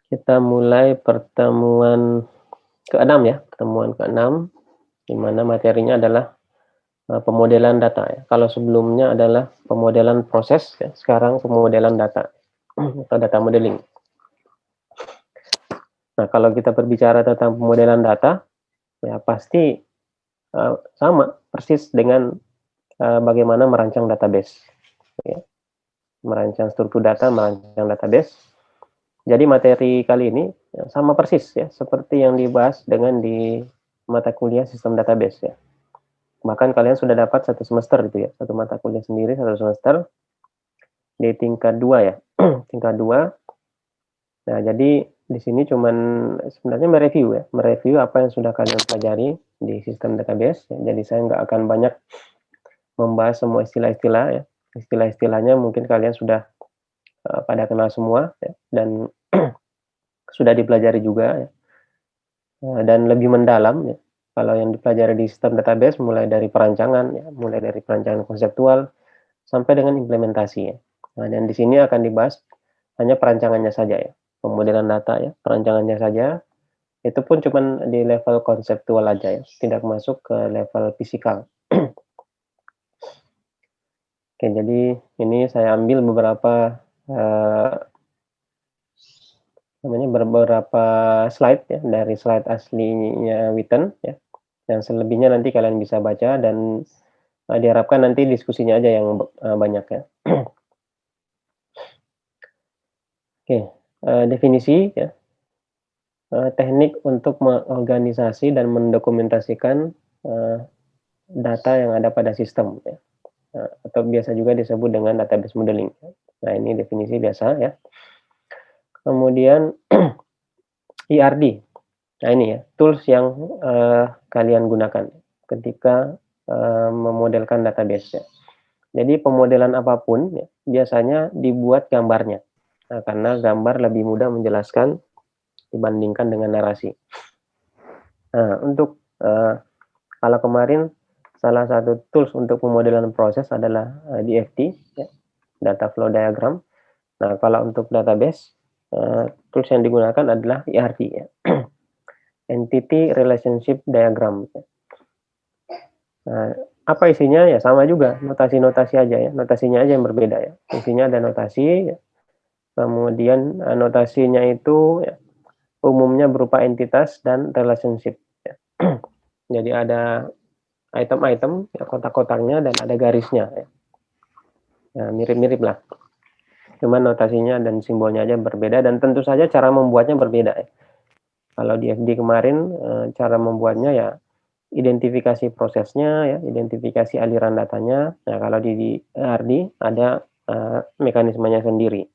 Kita mulai pertemuan ke-6 ya, pertemuan ke-6 di mana materinya adalah, pemodelan data ya. Kalau sebelumnya adalah pemodelan proses ya, sekarang pemodelan data atau data modeling. Nah, kalau kita berbicara tentang pemodelan data, ya pasti, sama persis dengan, bagaimana merancang database ya, merancang struktur data, merancang database. Jadi materi kali ini, ya sama persis ya, seperti yang dibahas dengan di mata kuliah sistem database ya. Bahkan kalian sudah dapat 1 semester gitu ya, 1 mata kuliah sendiri 1 semester di tingkat 2 ya, tingkat 2. Nah, jadi di sini cuman sebenarnya mereview apa yang sudah kalian pelajari di sistem database ya. Jadi saya nggak akan banyak membahas semua istilah-istilah ya. Istilah-istilahnya mungkin kalian sudah, pada kenal semua ya, dan sudah dipelajari juga ya, dan lebih mendalam ya. Kalau yang dipelajari di sistem database mulai dari perancangan ya, mulai dari perancangan konseptual sampai dengan implementasi ya. Nah, dan di sini akan dibahas hanya perancangannya saja ya, pemodelan data ya, perancangannya saja, itu pun cuman di level konseptual aja ya, tidak masuk ke level fisikal. Oke, jadi ini saya ambil beberapa, beberapa slide ya, dari slide aslinya Witten ya, yang selebihnya nanti kalian bisa baca dan, diharapkan nanti diskusinya aja yang banyak ya. Oke, definisi ya, teknik untuk mengorganisasi dan mendokumentasikan, data yang ada pada sistem ya, atau biasa juga disebut dengan database modeling. Nah, ini definisi biasa ya. Kemudian ERD. Nah, ini ya, tools yang, kalian gunakan ketika, memodelkan database ya. Jadi pemodelan apapun ya, biasanya dibuat gambarnya. Nah, karena gambar lebih mudah menjelaskan dibandingkan dengan narasi. Nah, untuk, kalau kemarin salah satu tools untuk pemodelan proses adalah, DFT ya, data flow diagram. Nah, kalau untuk database, tools yang digunakan adalah ERD ya, Entity Relationship Diagram ya. Nah, apa isinya? Ya sama juga, notasi-notasi aja ya, notasinya aja yang berbeda ya. Isinya ada notasi ya, kemudian, notasinya itu ya, umumnya berupa entitas dan relationship ya. Jadi ada item-item ya, kotak-kotaknya dan ada garisnya ya. Nah, mirip-mirip lah. Cuman notasinya dan simbolnya aja berbeda dan tentu saja cara membuatnya berbeda ya. Kalau di FD kemarin, cara membuatnya ya identifikasi prosesnya ya, identifikasi aliran datanya. Nah, kalau di RD ada, mekanismenya sendiri.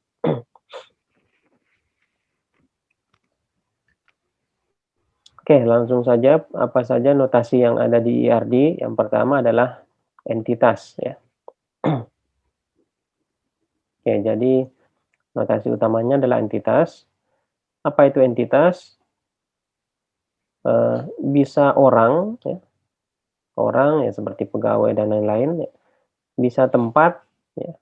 Oke, langsung saja apa saja notasi yang ada di IRD. Yang pertama adalah entitas ya. Oke, jadi notasi utamanya adalah entitas. Apa itu entitas? Bisa orang ya, orang ya seperti pegawai dan lain-lain ya. Bisa tempat ya,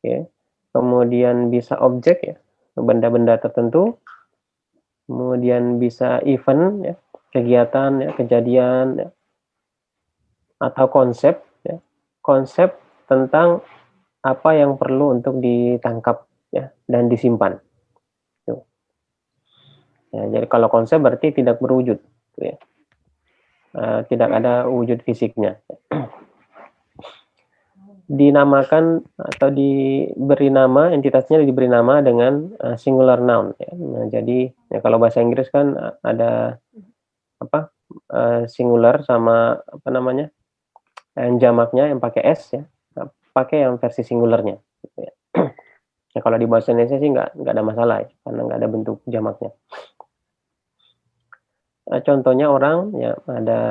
oke. Kemudian bisa objek ya, benda-benda tertentu. Kemudian bisa event ya, kegiatan ya, kejadian ya, atau konsep ya, konsep tentang apa yang perlu untuk ditangkap ya dan disimpan. Tuh. Ya, jadi kalau konsep berarti tidak berwujud, gitu ya. Tidak ada wujud fisiknya. Dinamakan atau diberi nama, entitasnya diberi nama dengan singular noun. Ya. Nah, jadi ya kalau bahasa Inggris kan ada apa singular sama apa namanya yang jamaknya yang pakai s ya, pakai yang versi singularnya. Gitu ya. Nah, kalau di bahasa Indonesia sih nggak ada masalah ya, karena nggak ada bentuk jamaknya. Contohnya orang ya ada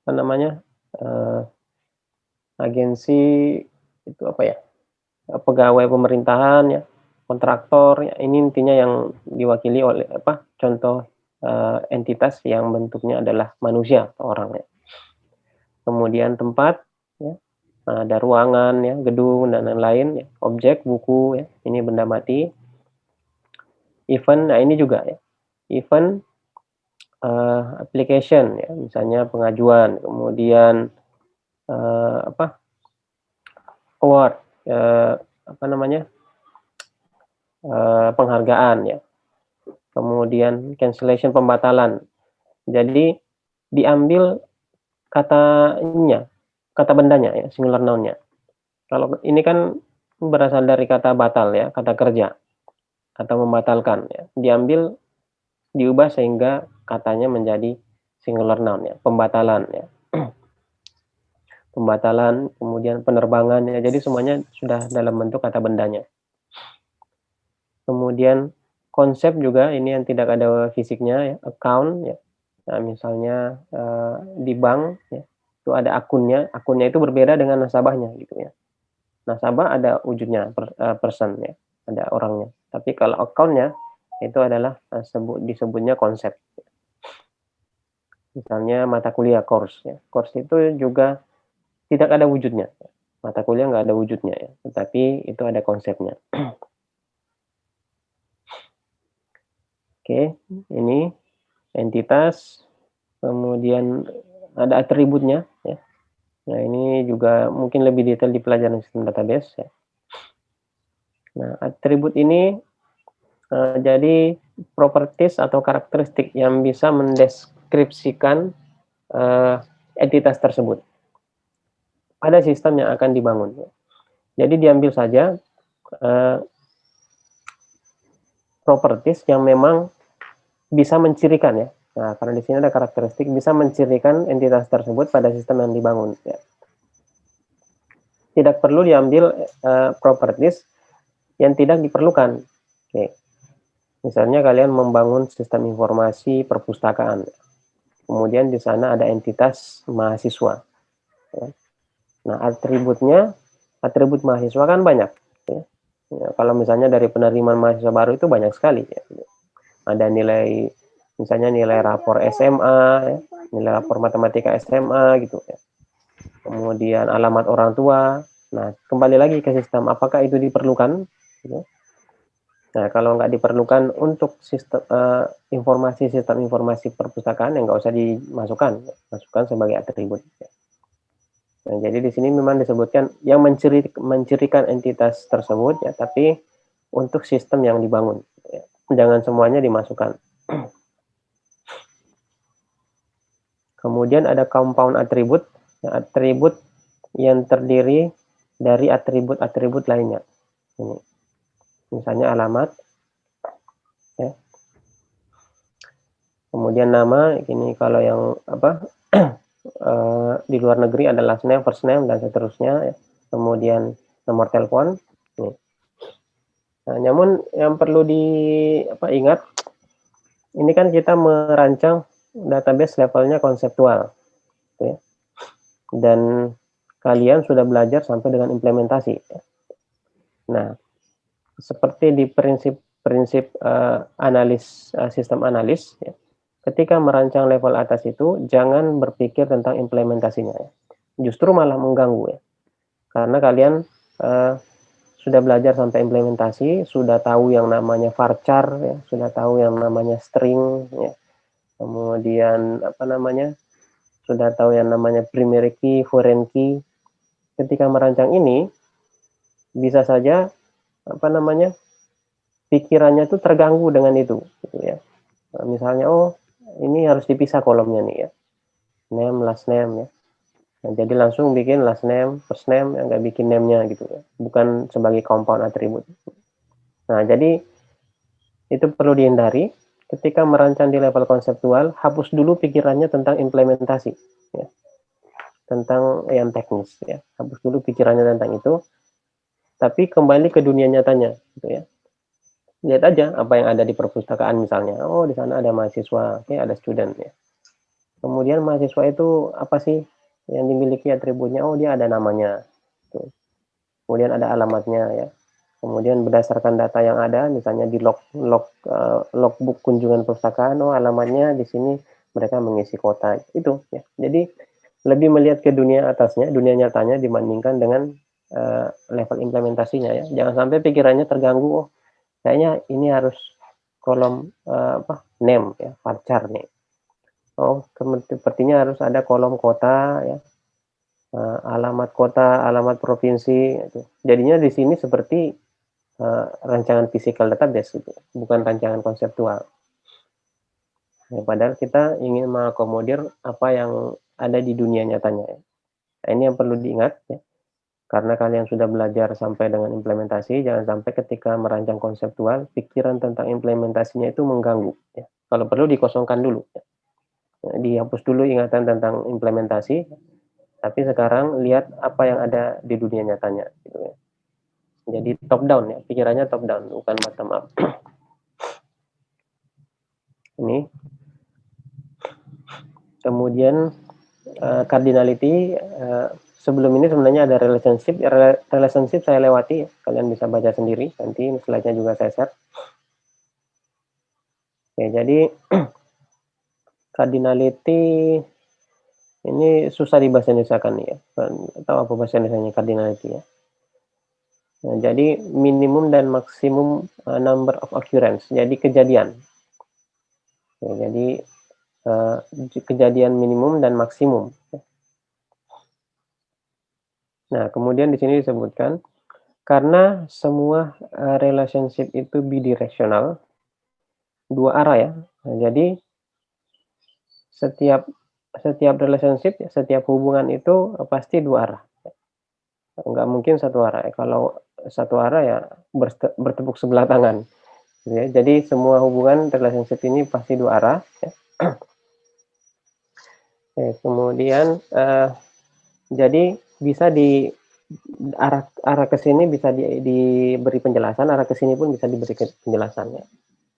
apa namanya agensi itu apa ya, pegawai pemerintahan ya, kontraktor ya, ini intinya yang diwakili oleh apa contoh entitas yang bentuknya adalah manusia atau orang ya. Kemudian tempat ya, ada ruangan ya, gedung dan lain-lain ya, objek, buku ya, ini benda mati. Event, nah ini juga ya, event, application ya, misalnya pengajuan, kemudian, apa, award, apa namanya, penghargaan ya, kemudian cancellation, pembatalan. Jadi diambil katanya, kata bendanya ya, singular noun-nya. Kalau ini kan berasal dari kata batal ya, kata kerja atau membatalkan ya, diambil, diubah sehingga katanya menjadi singular noun ya, pembatalan ya. Pembatalan, kemudian penerbangan ya, jadi semuanya sudah dalam bentuk kata bendanya. Kemudian konsep juga ini yang tidak ada fisiknya ya, account ya. Nah, misalnya, di bank ya, itu ada akunnya itu berbeda dengan nasabahnya gitu ya. Nasabah ada wujudnya, person ya, ada orangnya. Tapi kalau account-nya itu adalah, disebutnya konsep. Misalnya mata kuliah, course ya. Course itu juga tidak ada wujudnya. Mata kuliah nggak ada wujudnya ya, tetapi itu ada konsepnya. Oke, ini entitas, kemudian ada atributnya ya. Nah, ini juga mungkin lebih detail di pelajaran sistem database ya. Nah, atribut ini, jadi properties atau karakteristik yang bisa mendeskripsikan, entitas tersebut pada sistem yang akan dibangun. Jadi diambil saja, eee, properties yang memang bisa mencirikan ya. Nah, karena di sini ada karakteristik bisa mencirikan entitas tersebut pada sistem yang dibangun ya. Tidak perlu diambil, properties yang tidak diperlukan. Oke, misalnya kalian membangun sistem informasi perpustakaan, kemudian di sana ada entitas mahasiswa ya. Nah, atribut mahasiswa kan banyak ya. Ya, kalau misalnya dari penerimaan mahasiswa baru itu banyak sekali ya. Ada nilai, misalnya nilai rapor SMA ya, nilai rapor matematika SMA gitu ya. Kemudian alamat orang tua. Nah, kembali lagi ke sistem, apakah itu diperlukan? Gitu. Nah, kalau nggak diperlukan untuk sistem, sistem informasi perpustakaan, yang nggak usah dimasukkan, masukkan sebagai atribut. Nah, jadi di sini memang disebutkan yang mencirikan entitas tersebut ya, tapi untuk sistem yang dibangun. Ya. Jangan semuanya dimasukkan. Kemudian ada compound atribut, ya, atribut yang terdiri dari atribut-atribut lainnya. Ini, misalnya alamat, ya. Kemudian nama, ini kalau yang apa di luar negeri ada last name, first name, dan seterusnya. Ya. Kemudian nomor telepon. Ini. Nah, namun yang perlu ingat, ini kan kita merancang database levelnya konseptual, gitu ya. Dan kalian sudah belajar sampai dengan implementasi. Ya. Nah, seperti di prinsip sistem analis, ya, ketika merancang level atas itu jangan berpikir tentang implementasinya, ya. Justru malah mengganggu ya, karena kalian sudah belajar sampai implementasi, sudah tahu yang namanya varchar, ya, sudah tahu yang namanya string, ya. Kemudian sudah tahu yang namanya primary key, foreign key. Ketika merancang ini bisa saja pikirannya tuh terganggu dengan itu, gitu ya. Nah, misalnya, oh ini harus dipisah kolomnya nih ya, name, last name ya. Nah, jadi langsung bikin last name, first name, yang nggak bikin name-nya gitu ya, bukan sebagai compound atribut. Nah, jadi itu perlu dihindari ketika merancang di level konseptual, hapus dulu pikirannya tentang implementasi, ya, tentang yang teknis ya, hapus dulu pikirannya tentang itu, tapi kembali ke dunia nyatanya, gitu ya. Lihat aja apa yang ada di perpustakaan misalnya, oh di sana ada mahasiswa, oke, ada student ya. Kemudian mahasiswa itu apa sih yang dimiliki atributnya? Oh, dia ada namanya. Tuh. Kemudian ada alamatnya ya. Kemudian berdasarkan data yang ada, misalnya di logbook kunjungan perpustakaan, oh alamatnya di sini mereka mengisi kota itu ya. Jadi lebih melihat ke dunia atasnya, dunia nyatanya dibandingkan dengan level implementasinya ya. Jangan sampai pikirannya terganggu, oh kayaknya ini harus kolom, name ya, varchar nih. Oh, sepertinya harus ada kolom kota ya, alamat kota, alamat provinsi gitu. Jadinya di sini seperti, rancangan physical database gitu, bukan rancangan konseptual. Ya, padahal kita ingin mengakomodir apa yang ada di dunia nyatanya ya. Nah, ini yang perlu diingat ya, karena kalian sudah belajar sampai dengan implementasi, jangan sampai ketika merancang konseptual, pikiran tentang implementasinya itu mengganggu ya. Kalau perlu dikosongkan dulu ya. Dihapus dulu ingatan tentang implementasi, tapi sekarang lihat apa yang ada di dunia nyatanya gitu ya. Jadi top down ya, pikirannya top down, bukan bottom up. Ini kemudian cardinality, sebelum ini sebenarnya ada relationship saya lewati ya. Kalian bisa baca sendiri, nanti slide-nya juga saya share. Oke, jadi cardinality ini susah dibahasa Indonesia-kan ya. Tahu apa bahasa Indonesia cardinality ya. Nah, jadi minimum dan maksimum number of occurrence. Jadi kejadian. Ya, jadi kejadian minimum dan maksimum. Nah, kemudian di sini disebutkan karena semua relationship itu bidirectional, dua arah ya. Nah, jadi setiap relationship, setiap hubungan itu pasti dua arah. Nggak mungkin satu arah. Kalau satu arah ya bertepuk sebelah tangan. Ya, jadi semua hubungan relationship ini pasti dua arah. Ya. Kemudian jadi bisa di arah ke sini bisa diberi penjelasan, arah ke sini pun bisa diberi penjelasannya.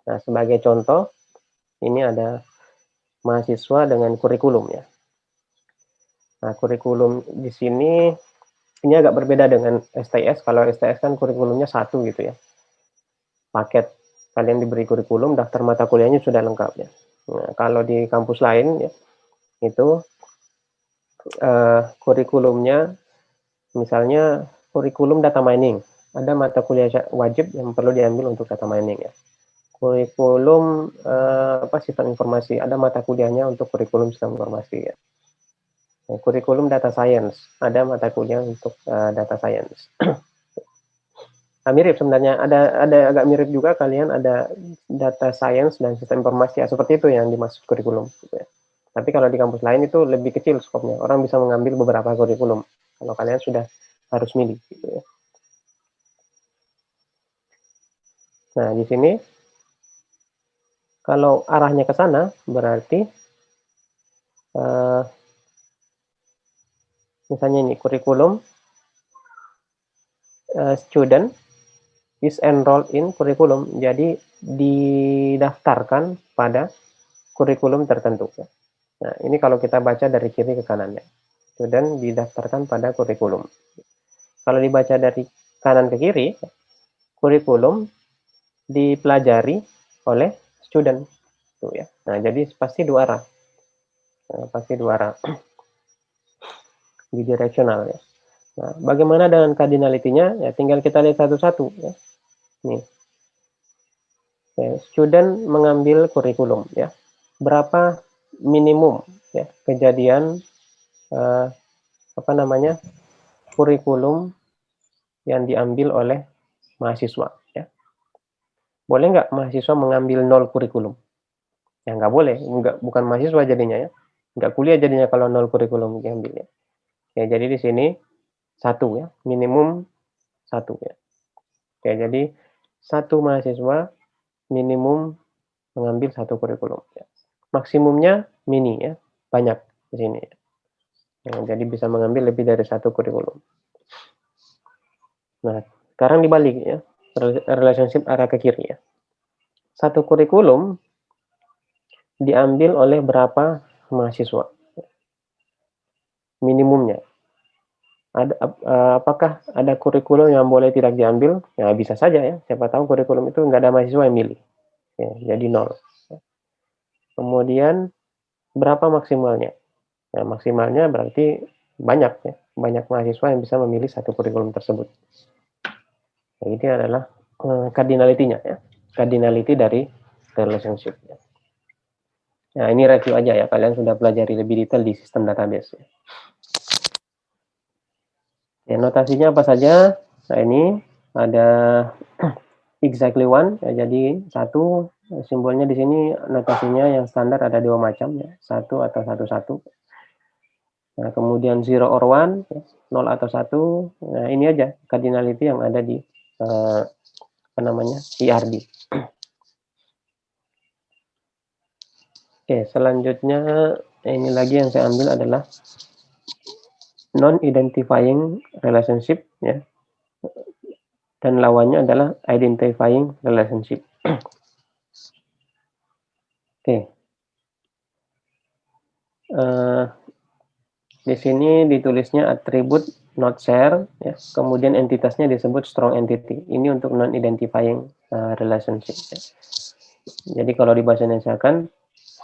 Nah, sebagai contoh, ini ada mahasiswa dengan kurikulum ya. Nah, kurikulum di sini ini agak berbeda dengan STS. Kalau STS kan kurikulumnya satu gitu ya. Paket kalian diberi kurikulum, daftar mata kuliahnya sudah lengkap ya. Nah, kalau di kampus lain ya, itu kurikulumnya misalnya kurikulum data mining. Ada mata kuliah wajib yang perlu diambil untuk data mining ya. Kurikulum sistem informasi, ada mata kuliahnya untuk kurikulum sistem informasi ya. Kurikulum data science, ada mata kuliah untuk data science. Nah, mirip sebenarnya, ada agak mirip juga kalian ada data science dan sistem informasi ya, seperti itu yang dimaksud kurikulum gitu ya. Tapi kalau di kampus lain itu lebih kecil skopnya, orang bisa mengambil beberapa kurikulum. Kalau kalian sudah harus milih gitu ya. Nah, di sini kalau arahnya ke sana berarti misalnya ini kurikulum student is enrolled in kurikulum, jadi didaftarkan pada kurikulum tertentu ya. Nah, ini kalau kita baca dari kiri ke kanan ya. Student didaftarkan pada kurikulum. Kalau dibaca dari kanan ke kiri, kurikulum dipelajari oleh student tuh ya. Nah, jadi pasti dua arah. Pasti dua arah. Bidirectional ya. Nah, bagaimana dengan cardinality-nya? Ya, tinggal kita lihat satu-satu ya. Nih. Ya, student mengambil kurikulum ya. Berapa minimum ya kejadian kurikulum yang diambil oleh mahasiswa ya. Boleh nggak mahasiswa mengambil 0 kurikulum? Ya nggak boleh, bukan mahasiswa jadinya ya. Nggak kuliah jadinya kalau 0 kurikulum diambil ya. Ya, jadi di sini 1 ya, minimum 1 ya. Oke, jadi 1 mahasiswa minimum mengambil 1 kurikulum ya. Maksimumnya mini ya, banyak di sini ya. Jadi bisa mengambil lebih dari 1 kurikulum. Nah, sekarang dibalik ya, relationship arah ke kiri ya. 1 kurikulum diambil oleh berapa mahasiswa? Minimumnya. Apakah ada kurikulum yang boleh tidak diambil? Ya bisa saja ya, siapa tahu kurikulum itu nggak ada mahasiswa yang milih. Ya, jadi 0. Kemudian berapa maksimalnya? Nah, maksimalnya berarti banyak ya, banyak mahasiswa yang bisa memilih 1 kurikulum tersebut. Nah, ini adalah cardinality-nya ya, cardinality dari relationship ya. Nah, ini review aja ya, kalian sudah pelajari lebih detail di sistem database ya. Ya, notasinya apa saja? Nah, ini ada exactly one ya, jadi satu, simbolnya di sini notasinya yang standar ada 2 macam ya, 1 atau 11. Nah, kemudian 0 or 1, 0 atau 1. Nah, ini aja cardinality yang ada di apa namanya? IRD. Oke, selanjutnya ini lagi yang saya ambil adalah non-identifying relationship ya. Dan lawannya adalah identifying relationship. Oke. Di sini ditulisnya atribut not share ya. Kemudian entitasnya disebut strong entity. Ini untuk non-identifying relationship ya. Jadi kalau di bahasa Indonesia kan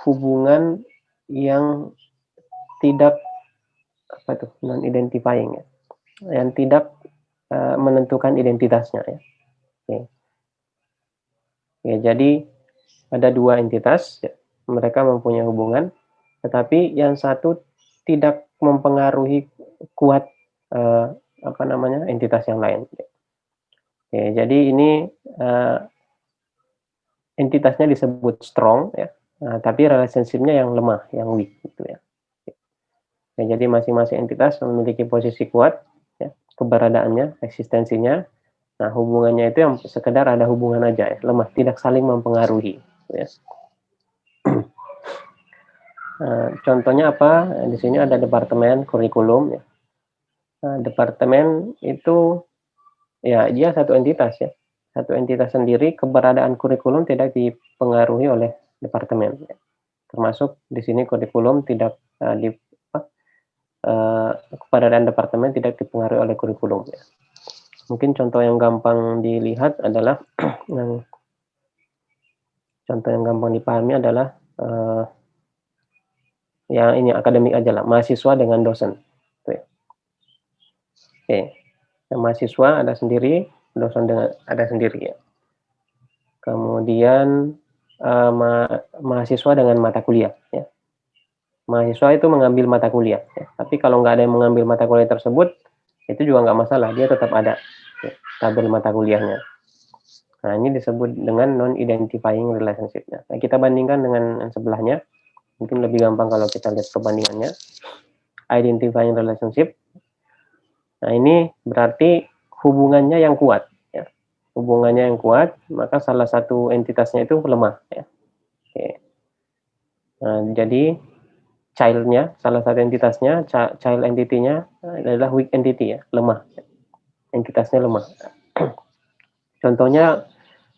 hubungan yang tidak apa itu non-identifying ya. Yang tidak menentukan identitasnya ya. Oke. Ya, jadi ada 2 entitas ya. Mereka mempunyai hubungan, tetapi yang satu tidak mempengaruhi kuat apa namanya entitas yang lain. Oke, jadi ini entitasnya disebut strong ya, tapi relationship-nya yang lemah, yang weak gitu ya. Ya, jadi masing-masing entitas memiliki posisi kuat ya, keberadaannya, eksistensinya. Nah, hubungannya itu yang sekedar ada hubungan aja ya, lemah, tidak saling mempengaruhi gitu ya. Contohnya apa? Di sini ada departemen kurikulum ya. Departemen itu ya dia satu entitas ya. Satu entitas sendiri, keberadaan kurikulum tidak dipengaruhi oleh departemen ya. Termasuk di sini kurikulum tidak keberadaan departemen tidak dipengaruhi oleh kurikulum ya. Mungkin contoh yang gampang dilihat adalah contoh yang gampang dipahami adalah yang ini akademik aja lah, mahasiswa dengan dosen. Tuh ya. Oke, yang mahasiswa ada sendiri, dosen dengan ada sendiri ya. Kemudian mahasiswa dengan mata kuliah ya. Mahasiswa itu mengambil mata kuliah ya. Tapi kalau nggak ada yang mengambil mata kuliah tersebut, itu juga nggak masalah, dia tetap ada ya, tabel mata kuliahnya. Nah, ini disebut dengan non-identifying relationship. Nah, kita bandingkan dengan yang sebelahnya, mungkin lebih gampang kalau kita lihat perbandingannya. Identifying relationship. Nah, ini berarti hubungannya yang kuat ya. Hubungannya yang kuat, maka salah satu entitasnya itu lemah ya. Oke. Nah, jadi child-nya, salah satu entitasnya, child entity-nya adalah weak entity ya, lemah. Entitasnya lemah. Contohnya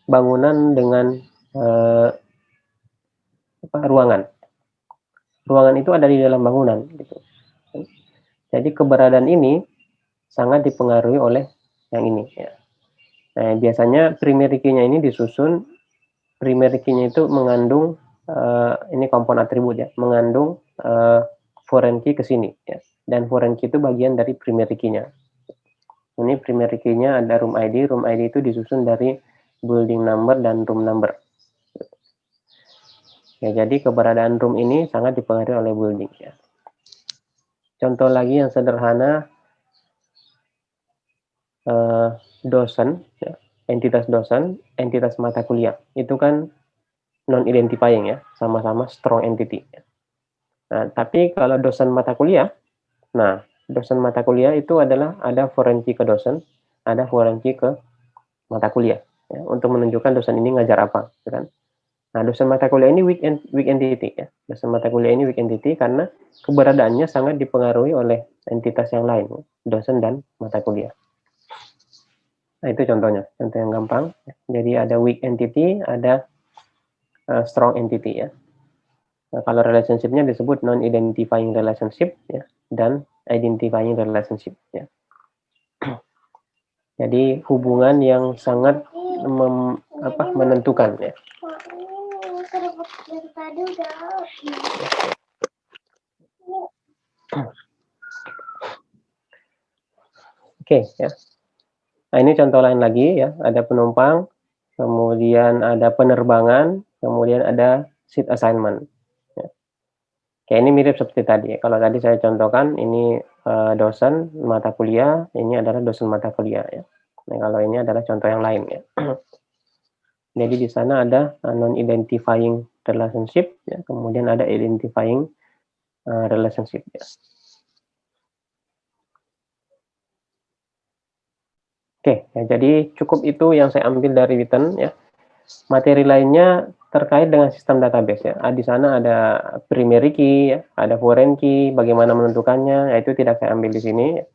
bangunan dengan ruangan. Ruangan itu ada di dalam bangunan gitu. Jadi keberadaan ini sangat dipengaruhi oleh yang ini ya. Nah, biasanya primary key-nya ini disusun, primary key-nya itu mengandung ini kompon atribut ya, mengandung foreign key ke sini ya. Dan foreign key itu bagian dari primary key-nya. Ini primary key-nya ada room ID itu disusun dari building number dan room number. Ya, jadi keberadaan room ini sangat dipengaruhi oleh building ya. Contoh lagi yang sederhana, dosen ya, entitas dosen, entitas mata kuliah. Itu kan non-identifying ya, sama-sama strong entity. Nah, tapi kalau dosen mata kuliah, nah, dosen mata kuliah itu adalah ada foreign key ke dosen, ada foreign key ke mata kuliah ya, untuk menunjukkan dosen ini ngajar apa, kan? Nah, dosen mata kuliah ini weak entity ya. Dosen mata kuliah ini weak entity karena keberadaannya sangat dipengaruhi oleh entitas yang lain, dosen dan mata kuliah. Nah, itu contohnya, contoh yang gampang. Jadi ada weak entity, ada strong entity ya. Nah, kalau relationship-nya disebut non-identifying relationship ya, dan identifying relationship ya. Jadi hubungan yang sangat menentukan ya. Oke ya. Nah, ini contoh lain lagi ya, ada penumpang, kemudian ada penerbangan, kemudian ada sheet assignment, ya. Kayak ini mirip seperti tadi, kalau tadi saya contohkan ini, dosen mata kuliah, ini adalah dosen mata kuliah ya. Nah, kalau ini adalah contoh yang lain ya. Jadi di sana ada, non-identifying relationship ya, kemudian ada identifying, relationship ya. Oke, ya jadi cukup itu yang saya ambil dari Witten ya. Materi lainnya terkait dengan sistem database ya. Di sana ada primary key ya, ada foreign key, bagaimana menentukannya, ya itu tidak saya ambil di sini ya.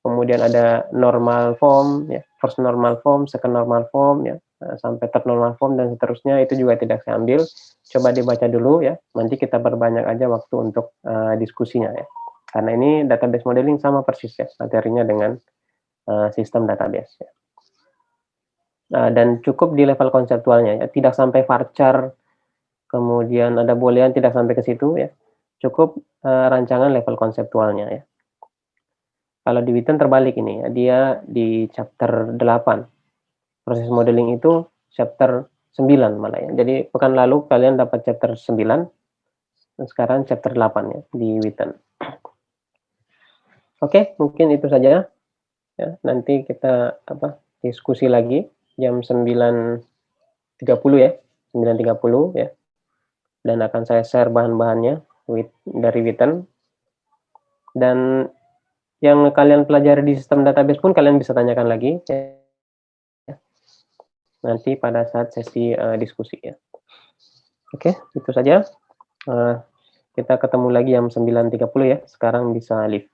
Kemudian ada normal form ya, first normal form, second normal form ya, sampai third normal form dan seterusnya itu juga tidak saya ambil. Coba dibaca dulu ya, nanti kita perbanyak aja waktu untuk, diskusinya ya. Karena ini database modeling sama persis ya materinya dengan, sistem database ya. Dan cukup di level konseptualnya ya, tidak sampai varchar, kemudian ada boolean, tidak sampai ke situ ya. Cukup, rancangan level konseptualnya ya. Kalau di Witten terbalik ini ya, dia di chapter 8. Proses modeling itu chapter 9 malah ya. Jadi pekan lalu kalian dapat chapter 9, dan sekarang chapter 8 ya di Witten. Oke, mungkin itu saja ya. Nanti kita diskusi lagi jam 9.30 ya, 9.30 ya. Dan akan saya share bahan-bahannya dari Witten. Dan yang kalian pelajari di sistem database pun kalian bisa tanyakan lagi ya. Nanti pada saat sesi, diskusi ya. Oke, itu saja. Kita ketemu lagi jam 9.30 ya. Sekarang bisa live.